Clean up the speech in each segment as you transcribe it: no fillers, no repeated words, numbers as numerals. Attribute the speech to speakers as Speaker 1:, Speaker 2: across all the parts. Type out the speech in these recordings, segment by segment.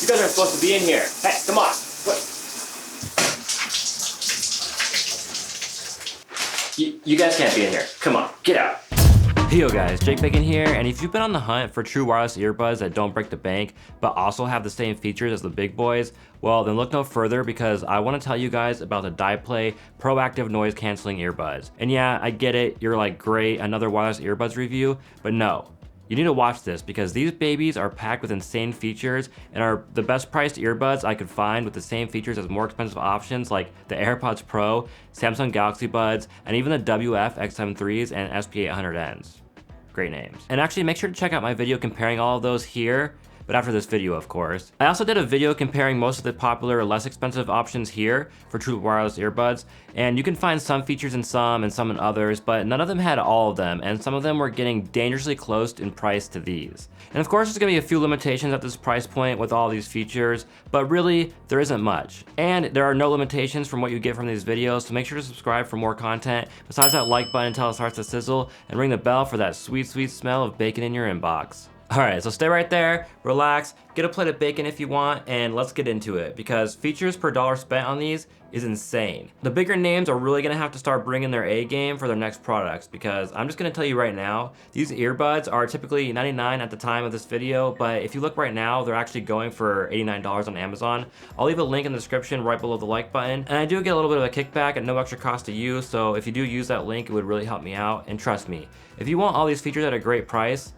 Speaker 1: You guys aren't supposed to be in here. Hey, come on. What? You guys can't be in here. Come on, get out.
Speaker 2: Hey yo guys, Jake Bacon here, and if you've been on the hunt for true wireless earbuds that don't break the bank, but also have the same features as the big boys, well then look no further because I want to tell you guys about the Dyplay proactive noise canceling earbuds. And yeah, I get it, you're like, great, another wireless earbuds review, but no. You need to watch this because these babies are packed with insane features and are the best priced earbuds I could find with the same features as more expensive options like the AirPods Pro, Samsung Galaxy Buds, and even the WF X7 and SP800Ns. Great names. And actually make sure to check out my video comparing all of those here, but after this video, of course. I also did a video comparing most of the popular, less expensive options here for true wireless earbuds, and you can find some features in some and some in others, but none of them had all of them, and some of them were getting dangerously close in price to these. And of course, there's gonna be a few limitations at this price point with all these features, but really, there isn't much. And there are no limitations from what you get from these videos, so make sure to subscribe for more content, besides that like button until it starts to sizzle, and ring the bell for that sweet, sweet smell of bacon in your inbox. Alright, so stay right there, relax, get a plate of bacon if you want, and let's get into it, because features per dollar spent on these is insane. The bigger names are really gonna have to start bringing their A game for their next products, because I'm just gonna tell you right now, these earbuds are typically $99 at the time of this video, but if you look right now, they're actually going for $89 on Amazon. I'll leave a link in the description right below the like button, and I do get a little bit of a kickback at no extra cost to you, so if you do use that link, it would really help me out, and trust me, if you want all these features at a great price,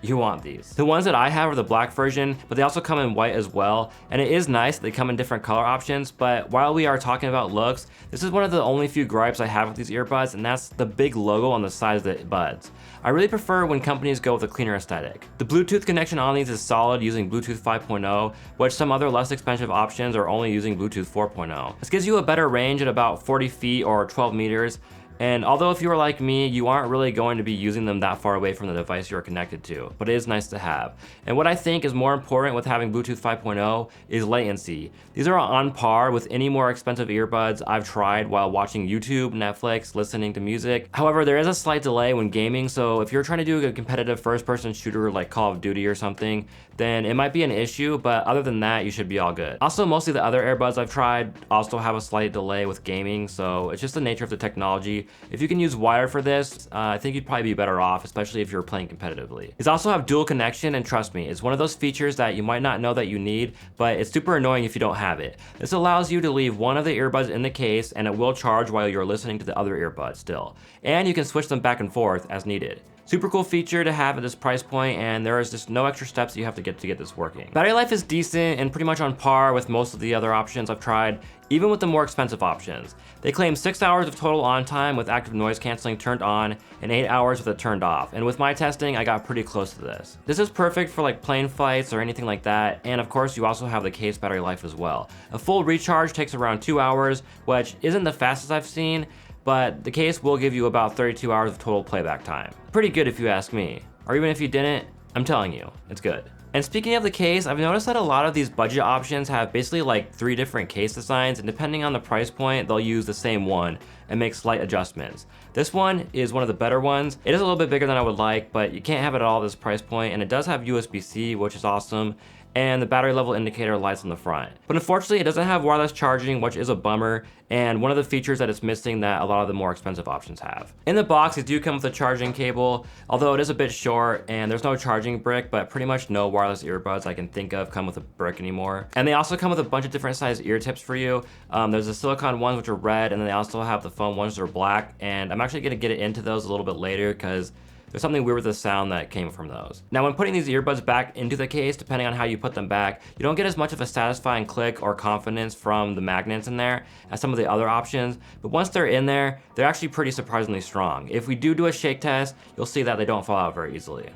Speaker 2: you want these. The ones that I have are the black version, but they also come in white as well. And it is nice that they come in different color options, but while we are talking about looks, this is one of the only few gripes I have with these earbuds, and that's the big logo on the side of the buds. I really prefer when companies go with a cleaner aesthetic. The Bluetooth connection on these is solid using Bluetooth 5.0, which some other less expensive options are only using Bluetooth 4.0. This gives you a better range at about 40 feet or 12 meters. And although if you are like me, you aren't really going to be using them that far away from the device you're connected to, but it is nice to have. And what I think is more important with having Bluetooth 5.0 is latency. These are on par with any more expensive earbuds I've tried while watching YouTube, Netflix, listening to music. However, there is a slight delay when gaming, so if you're trying to do a competitive first-person shooter like Call of Duty or something, then it might be an issue, but other than that, you should be all good. Also, most of the other earbuds I've tried also have a slight delay with gaming, so it's just the nature of the technology. If you can use wire for this, I think you'd probably be better off, especially if you're playing competitively. These also have dual connection, and trust me, it's one of those features that you might not know that you need, but it's super annoying if you don't have it. This allows you to leave one of the earbuds in the case, and it will charge while you're listening to the other earbud still. And you can switch them back and forth as needed. Super cool feature to have at this price point, and there is just no extra steps that you have to get this working. Battery life is decent and pretty much on par with most of the other options I've tried, even with the more expensive options. They claim 6 hours of total on time with active noise canceling turned on and 8 hours with it turned off. And with my testing, I got pretty close to this. This is perfect for like plane flights or anything like that. And of course, you also have the case battery life as well. A full recharge takes around 2 hours, which isn't the fastest I've seen, but the case will give you about 32 hours of total playback time. Pretty good if you ask me. Or even if you didn't, I'm telling you, it's good. And speaking of the case, I've noticed that a lot of these budget options have basically like 3 different case designs, and depending on the price point, they'll use the same one and make slight adjustments. This one is one of the better ones. It is a little bit bigger than I would like, but you can't have it at all this price point, and it does have USB-C, which is awesome, and the battery level indicator lights on the front. But unfortunately, it doesn't have wireless charging, which is a bummer, and one of the features that it's missing that a lot of the more expensive options have. In the box, it do come with a charging cable, although it is a bit short, and there's no charging brick, but pretty much no wireless earbuds I can think of come with a brick anymore. And they also come with a bunch of different size ear tips for you. There's the silicone ones, which are red, and then they also have the foam ones that are black, and I'm actually gonna get into those a little bit later, because there's something weird with the sound that came from those. Now, when putting these earbuds back into the case, depending on how you put them back, you don't get as much of a satisfying click or confidence from the magnets in there as some of the other options, but once they're in there, they're actually pretty surprisingly strong. If we do a shake test, you'll see that they don't fall out very easily.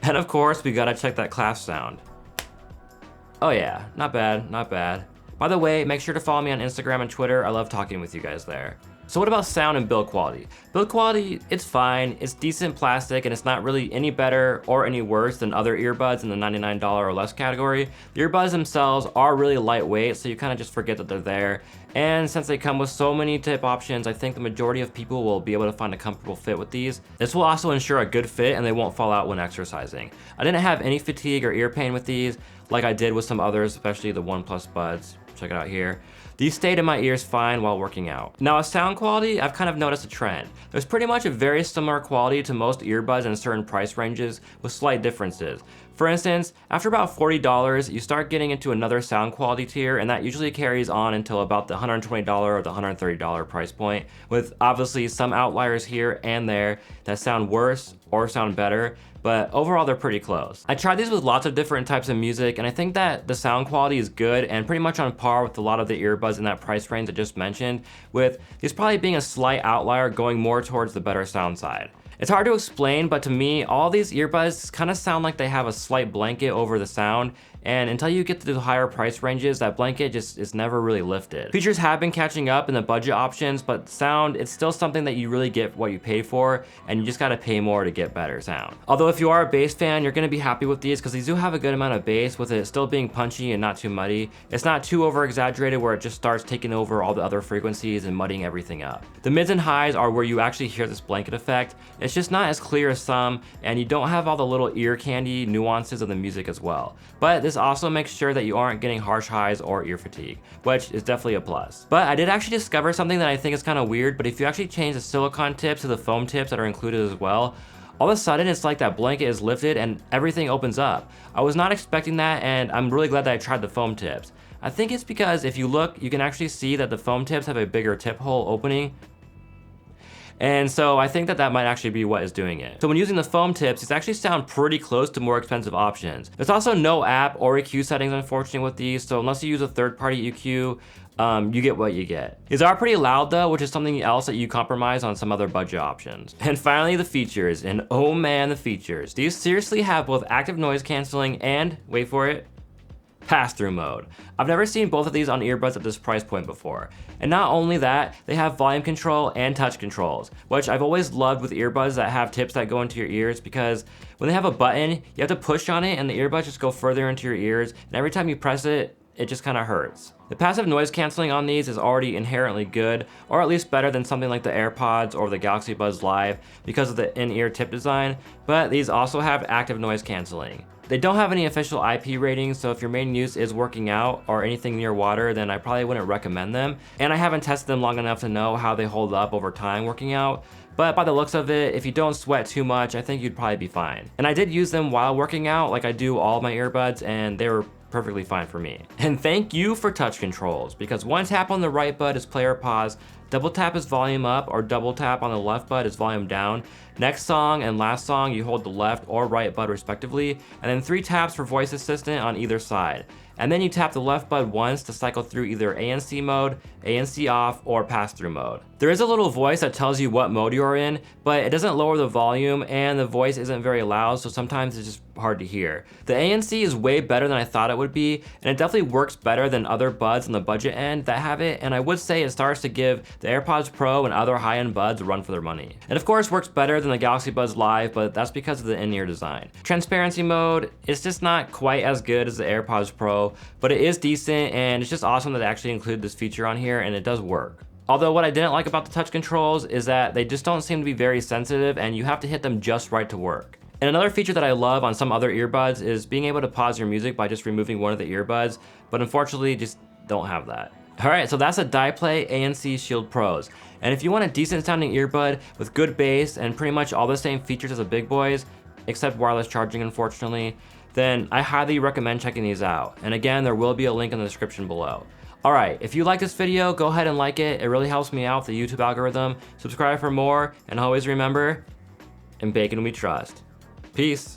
Speaker 2: And of course, we gotta check that clasp sound. Oh yeah, not bad, not bad. By the way, make sure to follow me on Instagram and Twitter. I love talking with you guys there. So what about sound and build quality? Build quality, it's fine, it's decent plastic, and it's not really any better or any worse than other earbuds in the $99 or less category. The earbuds themselves are really lightweight, so you kind of just forget that they're there. And since they come with so many tip options, I think the majority of people will be able to find a comfortable fit with these. This will also ensure a good fit and they won't fall out when exercising. I didn't have any fatigue or ear pain with these like I did with some others, especially the OnePlus Buds. Check it out here. These stayed in my ears fine while working out. Now, with sound quality, I've kind of noticed a trend. There's pretty much a very similar quality to most earbuds in certain price ranges with slight differences. For instance, after about $40, you start getting into another sound quality tier, and that usually carries on until about the $120 or the $130 price point, with obviously some outliers here and there that sound worse or sound better, but overall they're pretty close. I tried these with lots of different types of music, and I think that the sound quality is good and pretty much on par with a lot of the earbuds in that price range I just mentioned, with these probably being a slight outlier going more towards the better sound side. It's hard to explain, but to me, all these earbuds kind of sound like they have a slight blanket over the sound, and until you get to the higher price ranges, that blanket just is never really lifted. Features have been catching up in the budget options, but sound, it's still something that you really get what you pay for, and you just gotta pay more to get better sound. Although if you are a bass fan, you're gonna be happy with these because these do have a good amount of bass with it still being punchy and not too muddy. It's not too over exaggerated where it just starts taking over all the other frequencies and mudding everything up. The mids and highs are where you actually hear this blanket effect. It's just not as clear as some, and you don't have all the little ear candy nuances of the music as well. But this also makes sure that you aren't getting harsh highs or ear fatigue, which is definitely a plus. But I did actually discover something that I think is kind of weird, but if you actually change the silicone tips to the foam tips that are included as well, all of a sudden it's like that blanket is lifted and everything opens up. I was not expecting that, and I'm really glad that I tried the foam tips. I think it's because if you look, you can actually see that the foam tips have a bigger tip hole opening. And so I think that that might actually be what is doing it. So when using the foam tips, these actually sound pretty close to more expensive options. There's also no app or EQ settings, unfortunately, with these, so unless you use a third-party EQ, you get what you get. These are pretty loud though, which is something else that you compromise on some other budget options. And finally, the features, and oh man, the features. These seriously have both active noise canceling and, wait for it, pass-through mode. I've never seen both of these on earbuds at this price point before. And not only that, they have volume control and touch controls, which I've always loved with earbuds that have tips that go into your ears, because when they have a button, you have to push on it and the earbuds just go further into your ears, and every time you press it, it just kind of hurts. The passive noise canceling on these is already inherently good, or at least better than something like the AirPods or the Galaxy Buds Live because of the in-ear tip design, but these also have active noise canceling. They don't have any official IP ratings, so if your main use is working out or anything near water, then I probably wouldn't recommend them. And I haven't tested them long enough to know how they hold up over time working out. But by the looks of it, if you don't sweat too much, I think you'd probably be fine. And I did use them while working out, like I do all my earbuds, and they were perfectly fine for me. And thank you for touch controls, because one tap on the right bud is play or pause, double tap is volume up, or double tap on the left bud is volume down. Next song and last song, you hold the left or right bud respectively, and then 3 taps for voice assistant on either side. And then you tap the left bud once to cycle through either ANC mode, ANC off, or pass-through mode. There is a little voice that tells you what mode you're in, but it doesn't lower the volume, and the voice isn't very loud, so sometimes it's just hard to hear. The ANC is way better than I thought it would be, and it definitely works better than other buds on the budget end that have it, and I would say it starts to give the AirPods Pro and other high-end buds a run for their money. It of course works better than the Galaxy Buds Live, but that's because of the in-ear design. Transparency mode, it's just not quite as good as the AirPods Pro, but it is decent, and it's just awesome that they actually include this feature on here, and it does work. Although what I didn't like about the touch controls is that they just don't seem to be very sensitive, and you have to hit them just right to work. And another feature that I love on some other earbuds is being able to pause your music by just removing one of the earbuds, but unfortunately just don't have that. Alright, so that's a Dyplay ANC Shield Pros. And if you want a decent sounding earbud with good bass and pretty much all the same features as the big boys, except wireless charging unfortunately, then I highly recommend checking these out. And again, there will be a link in the description below. Alright, if you like this video, go ahead and like it. It really helps me out with the YouTube algorithm. Subscribe for more, and always remember, in bacon we trust. Peace.